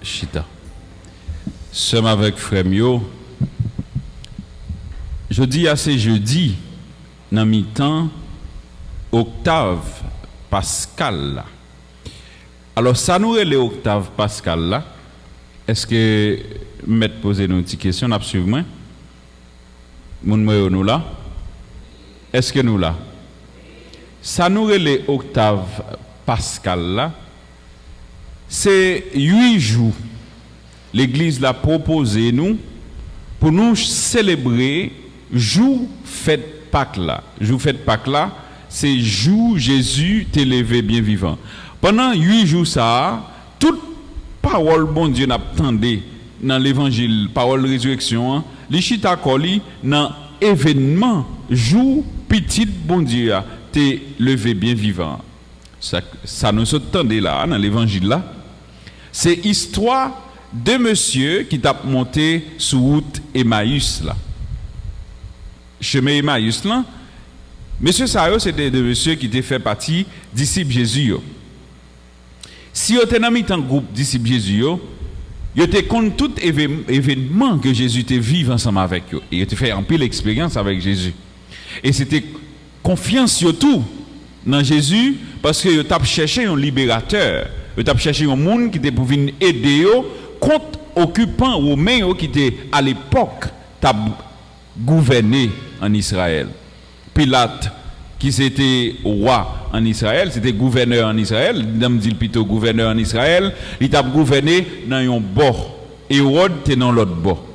chita. Sommes avec frère Mio. Jeudi à c'est jeudi, dans mi-temps, octave Pascal là. Alors ça nous est l'octave Pascal là. Est-ce que maître poser nous une petite question absolument? Nous là? Est-ce que nous là? Ça nous est l'octave Pascal là. C'est 8 jours. L'Église l'a proposé nous pour nous célébrer jour fête Pâques là. Jour fête Pâques là, c'est jour Jésus t'est levé bien vivant. Pendant 8 jours ça, toute parole bon Dieu n'a attendé dans l'évangile, parole résurrection, les chita koli dans événement jour petit bon Dieu t'est levé bien vivant. Ça nous attendait là dans l'évangile là. C'est histoire de monsieur qui t'a monté sur route Emmaüs là. Chemin Emmaüs là. Monsieur Sayo c'était de monsieur qui était fait partie disciple Jésus. Si vous êtes dans un groupe disciple Jésus, vous êtes contre tout événement que Jésus était vivre ensemble avec eux. Et vous êtes fait un peu l'expérience avec Jésus. Et c'était confiance surtout dans Jésus parce que vous avez cherché un libérateur. Vous avez cherché un monde qui était pour venir aider eux contre occupants romains qui étaient à l'époque gouverné en Israël. Pilate, qui c'était roi en Israël, c'était gouverneur en Israël, nous dit plutôt gouverneur en Israël, il a gouverné dans un bord. Hérode était dans l'autre bord.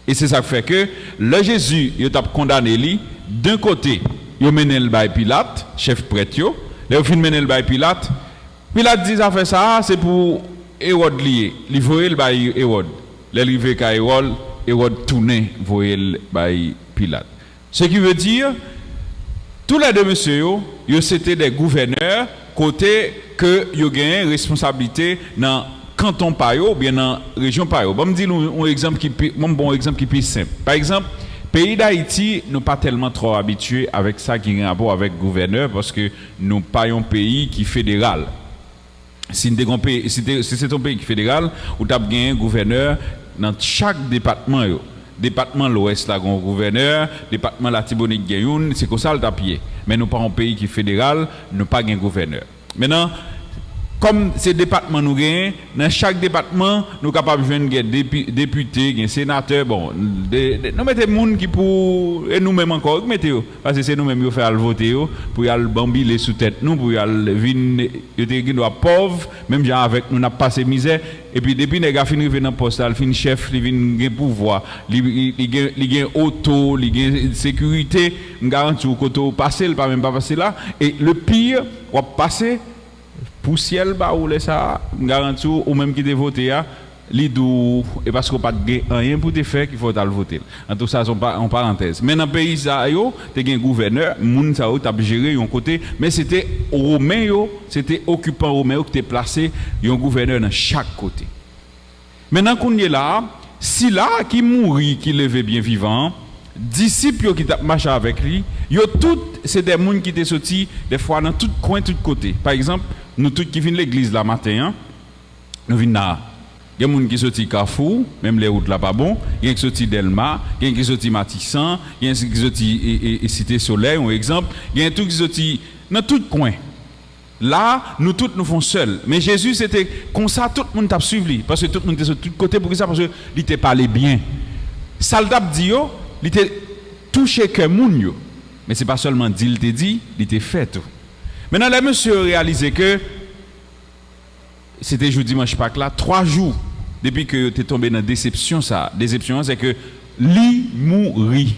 Et c'est ça qui fait que le Jésus, il a condamné lui, d'un côté, il a mené le bail Pilate, chef prêtre, il a mené le bail Pilate. Pilate dit ça fait ça, c'est pour Hérode lié. Il voyait le bail Hérode. L'arrivée qu'à Hérode tourné, voyait le bail Pilate. Ce qui veut dire, tous les deux messieurs, c'était des gouverneurs, côté que ils ont gagné responsabilité dans le canton Payo ou bien dans la région Payo. Je vais dire un bon exemple qui est plus simple. Par exemple, le pays d'Haïti, nous pas tellement trop habitués avec ça qui a un rapport avec le gouverneur parce que nous pas un pays qui est fédéral. Si c'est un pays qui est fédéral, où tu as gagné un gouverneur dans chaque département. Département l'Ouest là un gouverneur, département la Tibonite Gayoun, c'est comme ça le tapier. Mais nous pas un pays qui est fédéral, nous pas un gouverneur. Maintenant, comme ces départements nous gagnent, dans chaque département, nous sommes capables de jouer des députés, des sénateurs, bon, nous mettons des gens qui pour, et nous-mêmes encore, mettez parce que c'est nous-mêmes qui faisons voter, pour y aller bambiler sous tête, nous, pour y aller venir, nous sommes pauvres, même avec nous, nous avons passé misère, et puis depuis que nous avons fini dans le poste, nous avons chef, nous avons pouvoir, nous avons auto, nous avons sécurité, nous garantissons que nous passer, pas même pas passer là, et le pire, on va passer, pour ciel bas ou les ça garantit ou même qui te voter li dou et parce qu'on pas rien pour te faire qu'il faut aller voter en tout ça en parenthèse mais dans pays ça yo tu un gouverneur moun ça t'a géré un côté mais c'était romain yo c'était occupant romain qui était placé un gouverneur dans chaque côté maintenant qu'on est là si là qui mourit qui levé bien vivant disciples qui t'a marché avec lui yo tout c'est des monde qui étaient sortis des fois dans tout coin tout côté par exemple nous tous qui viennent l'église là matin, nous venons là. Il y a des gens qui sont Carrefour, même les routes là pas bon. Il y a des gens qui sont Delma, il y a des gens qui sont Matissan, il y a des gens qui sont Cité Soleil, un exemple. Il y a des gens qui sont dans tout coin. Là, nous tous nous faisons seuls. Mais Jésus, c'était comme ça, tout le monde t'a suivi. Parce que tout le monde était sur tous côtés pour ça, parce qu'il t'a parlé bien. Saldat dit, il t'a touché que moun. Mais ce n'est pas seulement dit, il t'a dit, il t'a fait tout. Maintenant, les messieurs réalisé que c'était jeudi dimanche Pâques là, 3 jours depuis que tu es tombé dans déception ça. Déception, c'est que li mouri.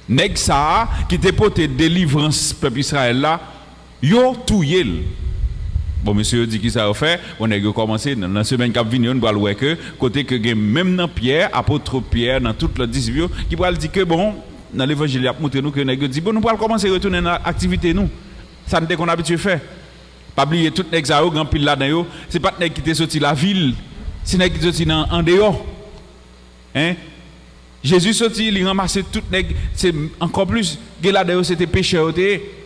Nèg ça qui te porté délivrance peuple Israël là, yo touye. Bon monsieur dit qui ça a fait, on a commencé dans la semaine qui vient on va voir que côté que même dans Pierre, apôtre Pierre dans toute la discipline qui va dire que bon dans l'évangile il a montré nous que nèg dit bon nous va commencer à retourner dans activité nous. Ça n'est qu'on a habitué faire. Pas oublier tout nèg ça grand pile là dedans c'est pas nèg qui t'est sorti la ville, c'est nèg qui sorti en dehors. Hein? Jésus sorti, il ramassait tout nèg, c'est encore plus là dedans c'était pécheur.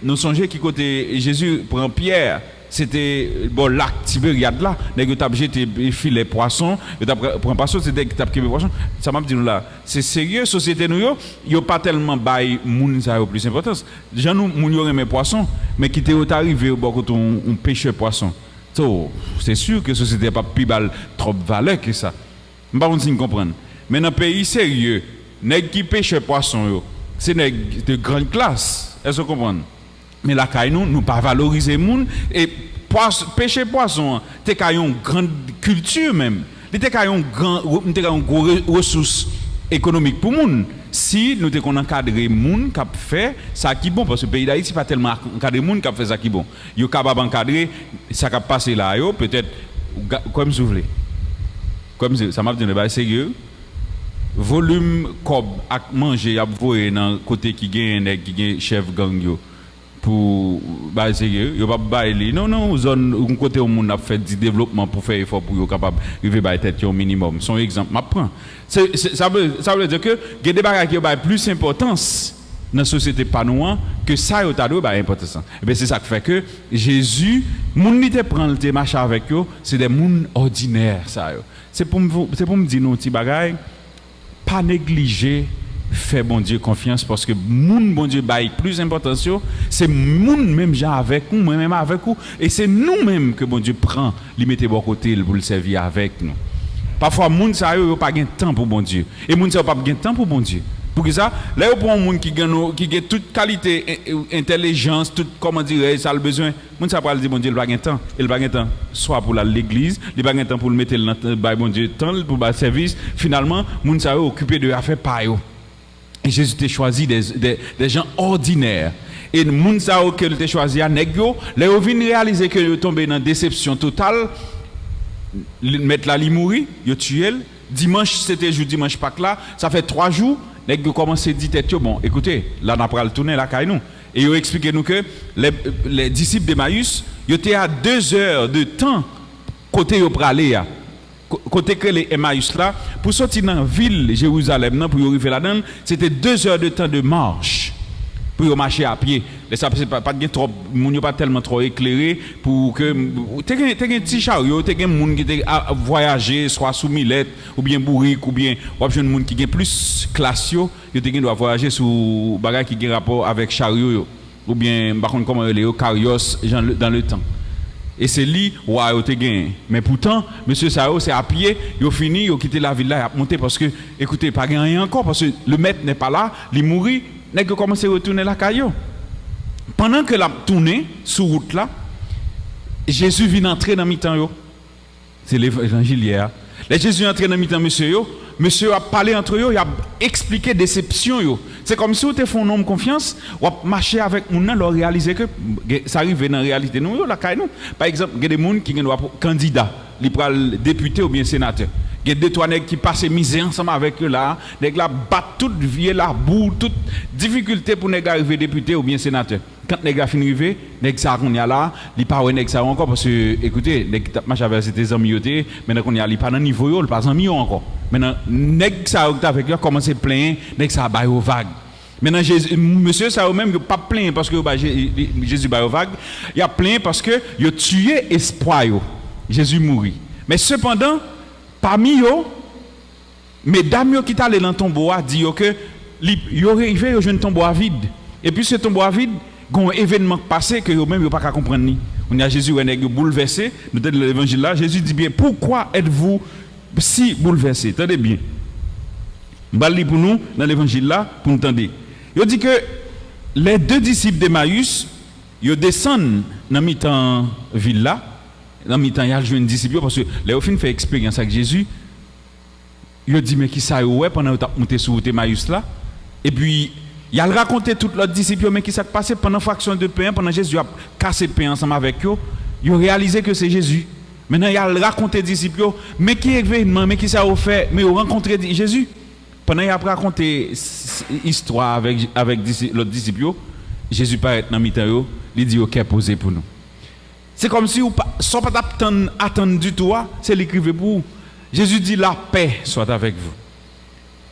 Nous songeons qui côté Jésus prend Pierre, c'était bon lac Tibériade là, nèg yo t'a jeté filet poisson, yo t'a prend poisson, c'était t'a kébé poisson. Ça m'a dit nous là, c'est sérieux société nous yo pas tellement bail moun ça yo plus importance. Gens nous moun yo aimé poisson, mais qui t'est arrivé au bord on pêche poisson. So, c'est sûr que société pas plus bal trop valeur que ça. M'pas on si comprendre. Mais dans pays sérieux, nèg qui pêche poisson yo, c'est nèg de grande classe. Est-ce que vous comprenez? Mais la caille nous pas valoriser moun et pêcher poisson, t'es une grande culture même. T'es une grande ressource économique pour moun. Si nous t'es encadrer moun qui fait ça qui bon parce que le pays d'Haïti pas tellement encadrer moun qui fait ça qui bon. Yo capable encadrer ça qui passer là yo peut-être comme vous voulez. Comme ça m'a dit bah sérieux. Volume cob à manger à voyer dans côté qui gagne chef gang yo pour bah sérieux yo pas bailler non zone un côté où monde a fait du développement pour faire effort pour yo capable arriver ba tête au minimum son exemple m'a prend ça veut dire que il y a des bagages qui ont plus importance dans la société pas nous que ça yo ta do ba importance et ben c'est ça qui fait que Jésus moun ni te prendre te marcher avec yo c'est des moun ordinaires ça yo c'est pour me dire nos petits bagages pas négliger faire bon Dieu confiance parce que moun bon Dieu bail plus importance c'est moun même gens avec nous moi même avec vous et c'est nous même que bon Dieu prend li mette bon côté pour le servir avec nous parfois moun ça yo pas gain temps pour bon Dieu et moun ça pas gain temps pour bon Dieu pour que ça là yo pour un monde qui gagne toute qualité intelligence toute comment dire ça le besoin moun ça pas dire bon Dieu il pas gain temps il pas gain temps soit pour l'église il pas gain temps pour le mettre dans bon Dieu temps pour le service finalement moun ça occupé de affaire pa yo et Jésus t'a choisi des gens ordinaires et moun ça que il t'a choisi à nèg yo là yo vinn réaliser que yo tombé dans déception totale mettre la li mourir yo tuer dimanche c'était jour dimanche Pâques là ça fait 3 jours nèg yo commencé dit tête yo bon écoutez là n'a pas le tourner la caille nous et yo expliqué nous que les disciples d'Emmaüs yo étaient à 2 heures de temps côté yo praler côté que les Emmaüs là pour sortir dans la ville Jérusalem pour arriver là-dedans c'était 2 heures de temps de marche pour marcher à pied et ça c'est pas trop moun pas tellement trop éclairé pour que t'es un petit chariot t'es un moun qui voyager soit sous millette ou bien bourrique ou bien ou jeune moun qui est plus classieux yo doit voyager sous bagage qui a rapport avec chariot ou bien par contre comment les carrios dans le temps. Et c'est lui ouais te gain mais pourtant monsieur Sao c'est à pied il fini il quitter la ville là il a monté parce que écoutez pas rien encore parce que le maître n'est pas là il mourit n'est que commencer à retourner la caillou pendant que la tourné sur route là Jésus vient entrer dans mi-temps yo c'est l'évangile hier les Jésus entré dans mi-temps monsieur a parlé entre eux il a expliqué déception yo c'est comme si vous te font un homme confiance ou marcher avec moun nan leur réaliser que ça arrive dans réalité nous la caille nous par exemple il y a des monde qui sont candidats li pral député ou bien sénateur il y a deux trois nèg qui passent misère ensemble avec eux là nèg la battent toute vie la boue toute difficulté pour nèg arriver député ou bien sénateur quand nèg a fini arriver nèg ça qu'on y a là li pas nèg ça encore parce que écoutez nèg marche avec ses amis yoté maintenant qu'on y a li pas dans niveau yo pas amis encore maintenant nèg ça avec eux commencer plein nèg ça bail au vague maintenant monsieur ça même pas plein parce que Jésus bail au vague il y a plein parce que il a tué espoir yo Jésus mourit mais cependant parmi eux mesdames qui t'allé dans tombeau a dit que yo arrivé yo jeune tombeau vide et puis ce tombeau vide gon événement passé que yo même yo pas qu'à comprendre ni on a Jésus est bouleversé nous dans l'évangile là Jésus dit bien pourquoi êtes-vous si bouleversé attendez bien bali pour nous dans l'évangile là pour nous entendre il dit que les 2 disciples d'Emmaüs ils descendent dans mi-temps ville là dans mi-temps il y a jeune disciple parce que les au fin fait expérience avec Jésus il dit mais qui ça ouais pendant que monté sur Emmaüs là et puis il a raconté tout l'autre disciples mais qui s'est passé pendant fraction de pain pendant Jésus a cassé pain ensemble avec eux ils ont réalisé que c'est Jésus maintenant il a raconté disciples mais qui événement mais qui ça a fait mais ils ont rencontré Jésus pendant il a raconté histoire avec l'autre disciple Jésus paraît dans mi-temps il dit OK posé pour nous c'est comme si sans pas attendre du tout c'est l'écrivé pour vous. Jésus dit la paix soit avec vous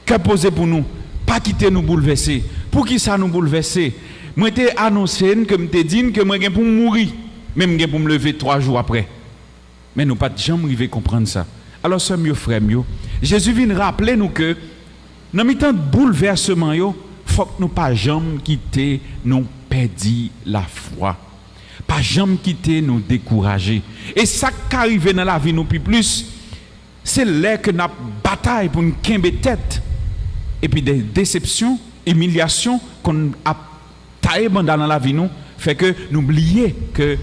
que posé pour nous pas quitter nous bouleverser pour qui ça nous bouleverser moi t'ai annoncé que me t'ai dit que moi gain pour mourir Même pour me lever 3 jours après. Mais nous pas jamais arriver à comprendre ça. Alors, sœurs, frères, Jésus vient rappeler nous que, dans le temps de bouleversement, il faut que nous pas jamais quitter, nous perdre la foi. Pas jamais quitter, nous décourager. Et ça qui arrive dans la vie, nous plus, c'est là que nous bataille pour nous quimber tête. Et puis des déceptions, humiliations qu'on a taillé dans la vie, nous, fait que nous oublions que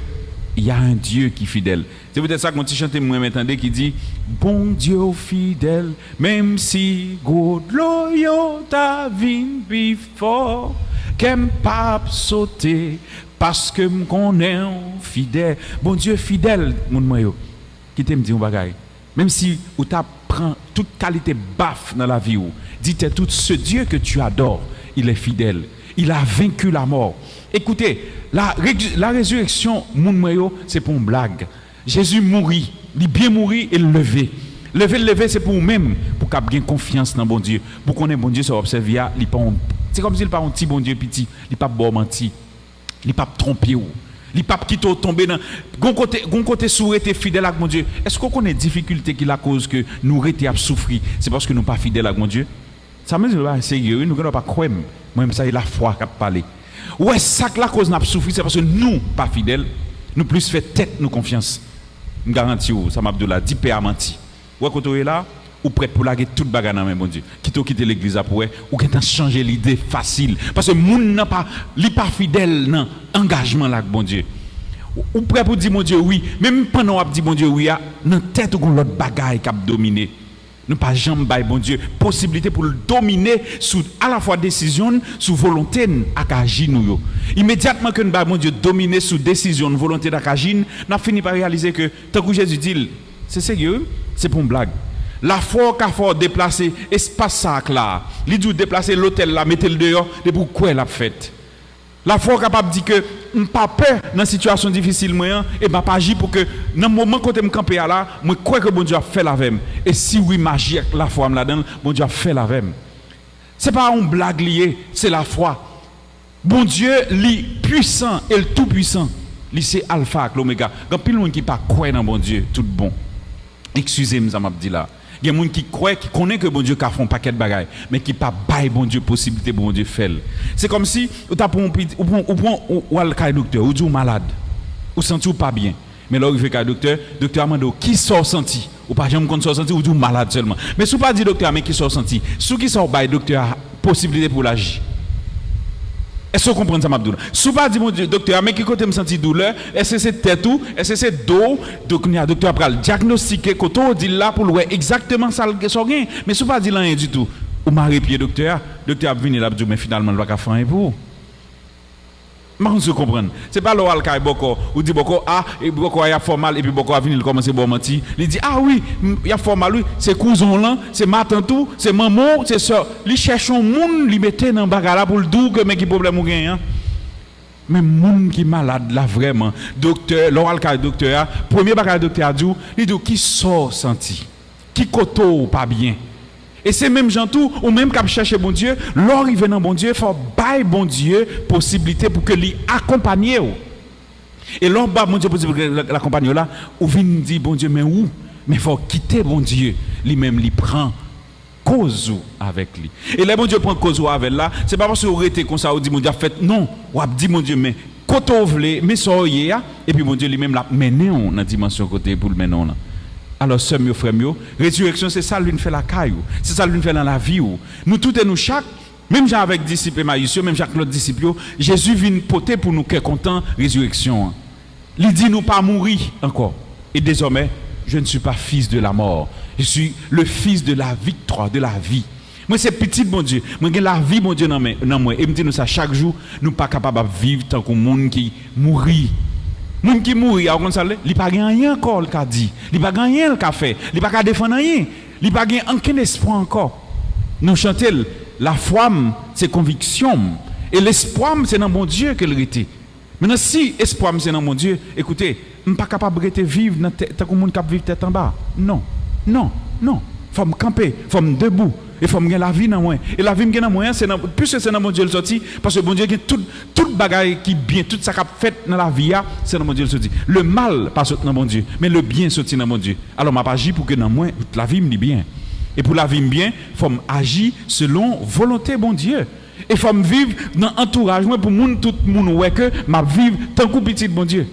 il y a un Dieu qui est fidèle. C'est peut-être ça qu'on chante moi m'entendez qui dit bon Dieu fidèle même si God loyo ta vie before qu'aime pas sauter parce que me connais fidèle. Bon Dieu fidèle mon moyo qui t'aime dire un bagage. Même si ou t'a prend toute qualité baf dans la vie ou dites tout ce Dieu que tu adores, il est fidèle. Il a vaincu la mort. Écoutez, la résurrection, c'est pour une blague. Jésus mourit, il bien mourir et lever. Lever, c'est pour nous-mêmes, pour qu'on ait confiance dans bon Dieu. Pour qu'on ait bon Dieu, ça observe, c'est comme s'il n'y a pas un petit bon Dieu petit, il n'est pas bon menti, il n'est pas trompé. Il n'est pas qui tomber dans. Gon côté sourd était fidèle avec mon Dieu. Est-ce qu'on connaît difficulté qui la cause que nous étions à souffrir? C'est parce que nous ne sommes pas fidèles avec mon Dieu. Ça me dit, c'est sérieux, nous ne pouvons pas croire. Moi-même, ça, c'est la foi qui a parlé. Ouais, ça que la cause n'a pas souffert, c'est parce que nous, pas fidèles, nous plus fait tête, nous confiance. Je garantis, ça m'a dit, 10 pères à menti. Ouais, quand on est là, ou prêt pour laguer toute bagarre dans mon Dieu. Quitter l'église après, ou qui t'a changé l'idée facile. Parce que moun n'a pas, pas fidèle dans l'engagement là, bon Dieu. Ou prêt pour dire, mon Dieu, oui, même pendant qu'on dit, mon Dieu, oui, dans tête ou l'autre bagaille qui a dominé. Nous pas jamais bail bon Dieu possibilité pour le dominer sous à la fois décision sous volonté à agir nous. Immédiatement que nous bail bon Dieu dominer sous décision volonté d'agir, n'a fini par réaliser que tant que Jésus dit c'est sérieux, c'est pour une blague. La foi qu'a faut déplacer espace sac là, li dit déplacer l'hôtel là, mettez le dehors, de pourquoi elle a fait. La foi capable dit que pas peur dans situation difficile moyen et pas agir pour que dans le moment quand me camper là, moi crois que bon Dieu a fait la même. Et si oui magie la foi là-dedans, bon Dieu a fait la même. C'est pas une blague liée, c'est la foi. Bon Dieu li puissant et le tout puissant. Li c'est alpha l'oméga. Quand pile monde qui pas croire dans bon Dieu, tout bon. Excusez-moi ça m'a dit là. Il y a des gens qui croient, qui connaissent que bon Dieu a fait un paquet de bagailles, mais qui pas bail bon Dieu possibilité pour bon Dieu faire. C'est comme si ou prend un docteur, ou dit malade, ou senti pas bien. Mais là, il fait un docteur a demandé qui sort senti, ou pas jamais qu'on sort senti, ou dit malade seulement. Mais si pas dit docteur, mais qui sort senti, ceux qui sort bail docteur a possibilité pour l'agir. Est-ce que vous comprenez ça, Mabdoula? Si vous pas dit, mon Dieu, docteur, mais qui côté me senti douleur, est-ce que c'est tête ou, est-ce que c'est dos, donc il y a docteur après diagnostiquer, quand on dit là pour le exactement ça, mais si vous pas dit rien du tout, ou marre pied docteur a venu là, mais finalement, il va faire un pour. Mais on se comprend. C'est pas l'oral qui est beaucoup, ou dit beaucoup, et beaucoup il y a formal, et puis beaucoup a venu, il commence à bon mentir. Il dit, oui, il y a formal, oui, c'est cousin là, c'est matin tout, c'est maman, c'est soeur. Il cherche un monde, il mettait dans le bagage pour le doux, que mais qui problème ou gagne. Mais monde qui est malade là vraiment, docteur, l'oral qui est docteur, premier bagage docteur a dit, il dit, qui sort senti, qui koto pas bien. Et c'est même gens tout, ou même quand chercher bon Dieu, lors il vient dans bon Dieu, il faut bailler bon Dieu possibilité pour que lui accompagne. Et lors bah bon Dieu possibilité l'accompagner là, ou vient dire bon Dieu mais où? Mais il faut quitter bon Dieu, lui-même lui prend cause avec lui. Et là bon Dieu prend cause avec là, c'est pas parce que vous êtes comme ça ou dit mon Dieu fait non, ou dit mon Dieu mais quand on veut mais soyez et puis bon Dieu lui-même l'a mené dans la dimension côté pour le mener là. Alors, sœurs, mes frères, résurrection, c'est ça lui fait la caille, c'est ça lui fait dans la vie. Nous tous et nous chaque, même Jean avec disciples Emmaüs, même chaque autre disciple, Jésus vient porter pour nous qu'est content résurrection. Il dit nous pas mourir encore. Et désormais, je ne suis pas fils de la mort, je suis le fils de la victoire, de la vie. Moi c'est petit mon Dieu, moi j'ai la vie mon Dieu dans moi et me dit nous ça chaque jour, nous pas capable de vivre tant qu'un monde qui mourit. Moun qui mourit, il pas rien encore le qu'a dit, il pas rien le qu'a fait, il pas défendre rien, il pas aucun espoir encore. Nous chantons la foi c'est conviction et l'espoir c'est dans mon Dieu qu'elle était. Maintenant si espoir c'est dans mon Dieu, écoutez, je ne suis pas capable de vivre tant que monde qui vivre tête en bas. Non. Faut me camper, faut me debout. Il faut me la vie dans moi. Et la vie me dans moi, c'est puisque c'est dans mon Dieu le sorti parce que bon Dieu toute bagaille qui bien, tout ça qu'a fait dans la vie, c'est dans mon Dieu le sorti. Le mal pas sorti dans mon Dieu, mais le bien sorti dans mon Dieu. Alors m'a pas agi pour que dans moi la vie me bien. Et pour la vie me bien, faut agir selon volonté bon Dieu. Et faut me vivre dans entourage moi pour tout monde ouais que m'a vivre tant que petit bon Dieu.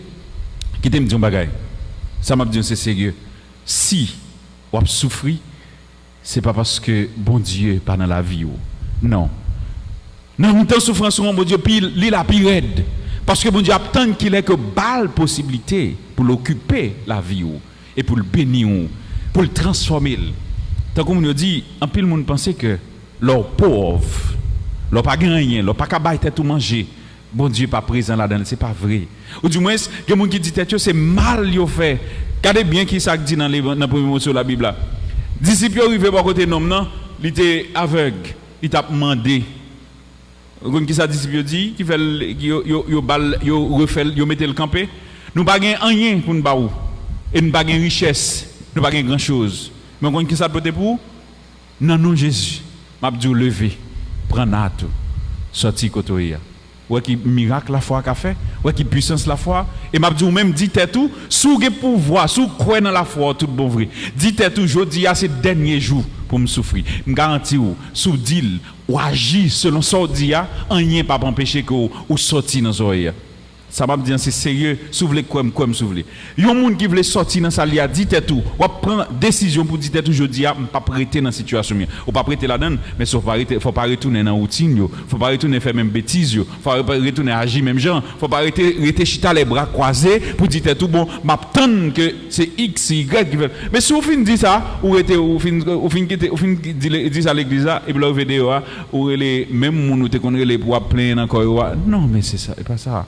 Qui t'aime dire bagaille. Ça m'a dit c'est sérieux. Si on souffre, c'est pas parce que bon Dieu pas dans la vie ou. Non. Dans une temps souffrance bon Dieu puis il la pire raide. Parce que bon Dieu attend qu'il ait que balle possibilité pour l'occuper la vie ou et pour le bénir ou, pour le transformer. Tant comme on dit, en pile monde pense que leur pauvre, leur pas gagné, leur pas capable de tout manger. Bon Dieu pas présent là-dedans, c'est pas vrai. Ou du moins, il y a des gens qui disent c'est mal yo fait. Regardez bien qui ça dit dans le premier mot sur la Bible là. Disciples arrivé par côté nom non, il était aveugle, il t'a demandé. Qui ça disciple dit qui fait yo refait yo mettait le campé. Nous pas gain rien pour nous ba ou. Et nous pas gain richesse, nous pas gain grand-chose. Mais on qui ça peut pour non non Jésus. M'a dit lever, prendre tout, sorti côté. Ouais qui miracle la foi qu'a fait, ouais qui puissance la foi et m'a dit même dit tout sous ge pouvoir, sous croire dans la foi tout bon vrai. Dit tout jodi à ces derniers jours pour me souffrir. Me garantis ou sous deal ou agir selon ça dit a rien pas empêcher que ou sortir dans oreille. Ça m'a dit c'est sérieux, souvle comme souvle. Yon monde qui veut sortir dans ça li a dit tout, ou prendre décision pour dire tout jodi a pas prêter dans situation mien. Ou pas prêter là-dedans, mais faut pas retourner dans routine yo, faut pas retourner faire même bêtise yo, faut pas retourner agir même gens, faut pas rester chita les bras croisés pour dire tout bon, m'attendre que c'est X Y qui veut. Mais si vous fin dit ça, ou fin dit ça à l'église là et puis la vidéo ou les même monde ou te connaît les pour plein encore non mais c'est ça, et pas ça.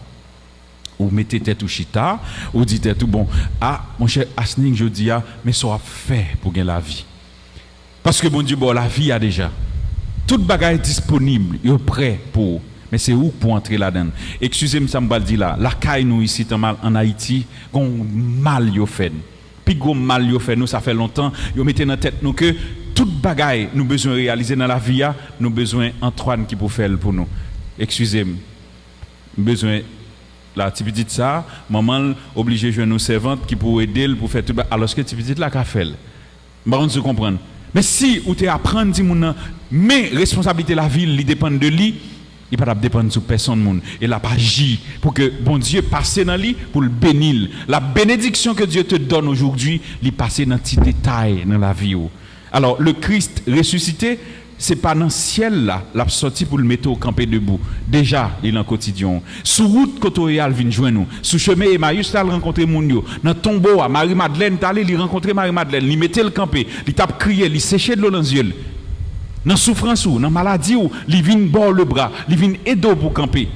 Ou mettez tête ou chita, ou dites tout bon. Ah, mon cher Asning, je dis, mais ça a fait pour gagner la vie. Parce que bon Dieu, bon, la vie a déjà. Toute bagaille est disponible, il est prêt pour. Mais c'est où pour entrer là-dedans? Excusez-moi, ça me dit là. La caille, nous, ici, en Haïti, qu'on mal yo fait. Puis gros mal yo fait, nous, ça fait longtemps, yo mettez dans la tête, nous, que toute bagaille, nous besoin réaliser dans la vie, nous besoin Antoine qui peut faire pour nous. Excusez-moi. Besoin. La petite ça, maman obligé de jouer nos servantes qui pour aider pour faire tout alors que petite là qu'a fait. Baron se comprendre. Mais si ou te apprendre dit mon mais responsabilité la ville, il dépend de lui, il pas dépendre sur personne monde et la pas agir pour que bon Dieu passe dans lui pour le bénir. La bénédiction que Dieu te donne aujourd'hui, il passe dans petits détails dans la vie. Alors le Christ ressuscité c'est pas dans le ciel là, l'a sorti pour le mettre au campé debout. Déjà, il est en quotidien. Sous route Kotoyal vient joindre nous. Sous chemin Emmaüs t'as rencontré moun yo. Dans tombeau à Marie-Madeleine t'allé il rencontrer Marie-Madeleine, il mettait le campé, il t'a crié, il séché de l'eau dans les yeux. Dans souffrance ou dans maladie ou, il vient bord le bras, il vient aider pour camper.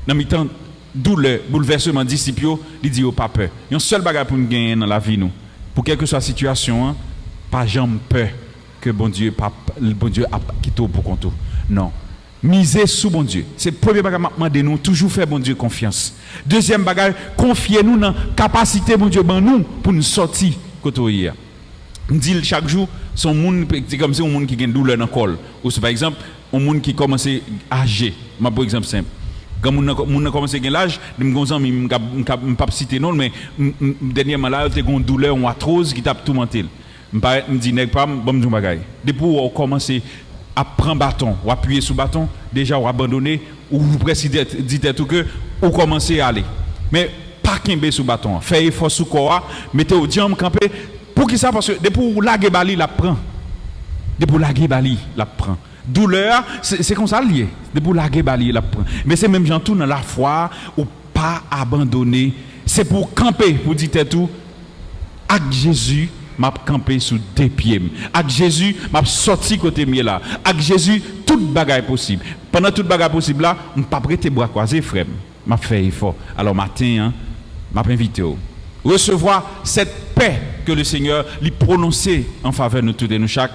Dans mi-temps douleur, bouleversement disciple, il dit pas peur. Il y a un seul bagage pour nous gagner dans la vie nous. Pour quelle que soit la situation, pas jamais peur. Que bon Dieu a quitté pour compte. Non. Misez sous bon Dieu. C'est le premier bagage de nous, toujours faire bon Dieu confiance. Deuxième bagage, confiez-nous dans la capacité bon Dieu nous pour nous sortir côté. On dit chaque jour, son monde c'est comme si un monde qui a une douleur dans le col. Ou c'est par exemple, un monde qui commence à âger. Par exemple simple. Quand on commence à gagner l'âge, je ne peux pas citer non, mais dernièrement là, j'ai une douleur, une arthrose qui t'a tout menté. Je me dis, pas bon bagay. Depuis où on commence à prendre bâton, ou appuyer sur bâton, déjà on abandonné, ou vous précisez dites tout que, ou commencez à aller. Mais pas qu'un sous bâton, faites effort sous corps, mettez au diam campé. Pour qui ça? Parce que depuis où la bali la prend. Depuis où la bali la prend. Douleur, c'est comme ça lié. Depuis où la bali la prend. Mais c'est même gens tout dans la foi, ou pas abandonner. C'est pour camper, pour dire tout, avec Jésus. M'a campé sous deux pieds. Avec Jésus, m'a sorti côté mieux là. Avec Jésus, toute bagaille possible. Pendant toute bagaille possible là, on pas prêter bras croisés frère. M'a fait effort. Alors matin, m'a invité recevoir cette paix que le Seigneur lui prononçait en faveur de nous tous et nous chaque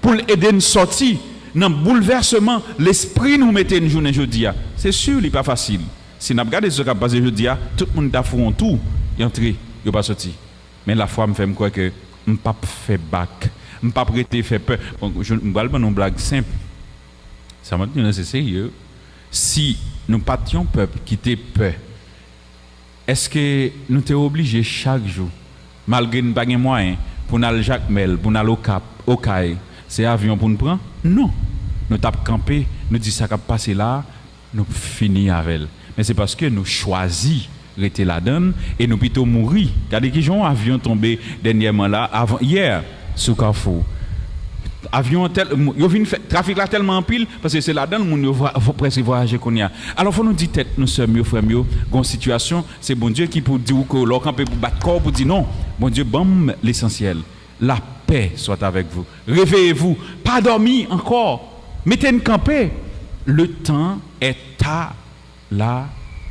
pour l'aider nous sortir dans le bouleversement l'esprit nous mettait une journée aujourd'hui. C'est sûr, il n'est pas facile. Si nous regardons ce qui a passé aujourd'hui, tout le monde a fait tout, il est entré, il n'est pas sorti. Mais la foi me fait me croire que je ne peux pas faire back pas prêter faire peur. Bon, je ne vais pas une blague simple. Ça m'a dit, c'est sérieux. Si nous partions peuple qui était peur, est-ce que nous sommes obligés chaque jour, malgré nous pas de moyens, pour aller Jacques Mel, pour aller au Cap, au Caille, c'est avion pour nous prendre? Non. Nous tapons camper, nous disons ça qui passer là, nous finissons avec elle. Mais c'est parce que nous choisissons de rester là-dedans et nous plutôt mourir. Regardez qui ont avion tombé dernièrement là, avant, hier, sous Carrefour. Avion tel, trafic là tellement en pile parce que c'est là-dedans le monde faut presque voyager qu'on y a. Alors faut nous dire tête nous sommes mieux frères mieux, gon situation, c'est bon Dieu qui pour dire que leur camper pour battre corps pour dire non. Bon Dieu bam l'essentiel. La paix soit avec vous. Réveillez-vous, pas dormir encore. Mettez une campée. Le temps est à la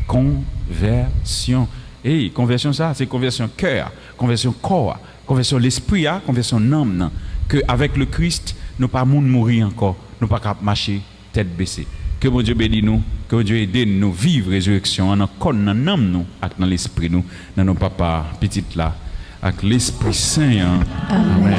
conversion. Et conversion ça, c'est conversion cœur, conversion corps, conversion l'esprit, conversion âme. Que avec le Christ, nous pas mourir encore, nous pas marcher tête baissée. Que mon Dieu bénisse nous, que mon Dieu aide nous vivre résurrection en corps, dans l'âme nous, dans l'esprit nous, dans nos papas petites là, avec l'Esprit Saint. Amen.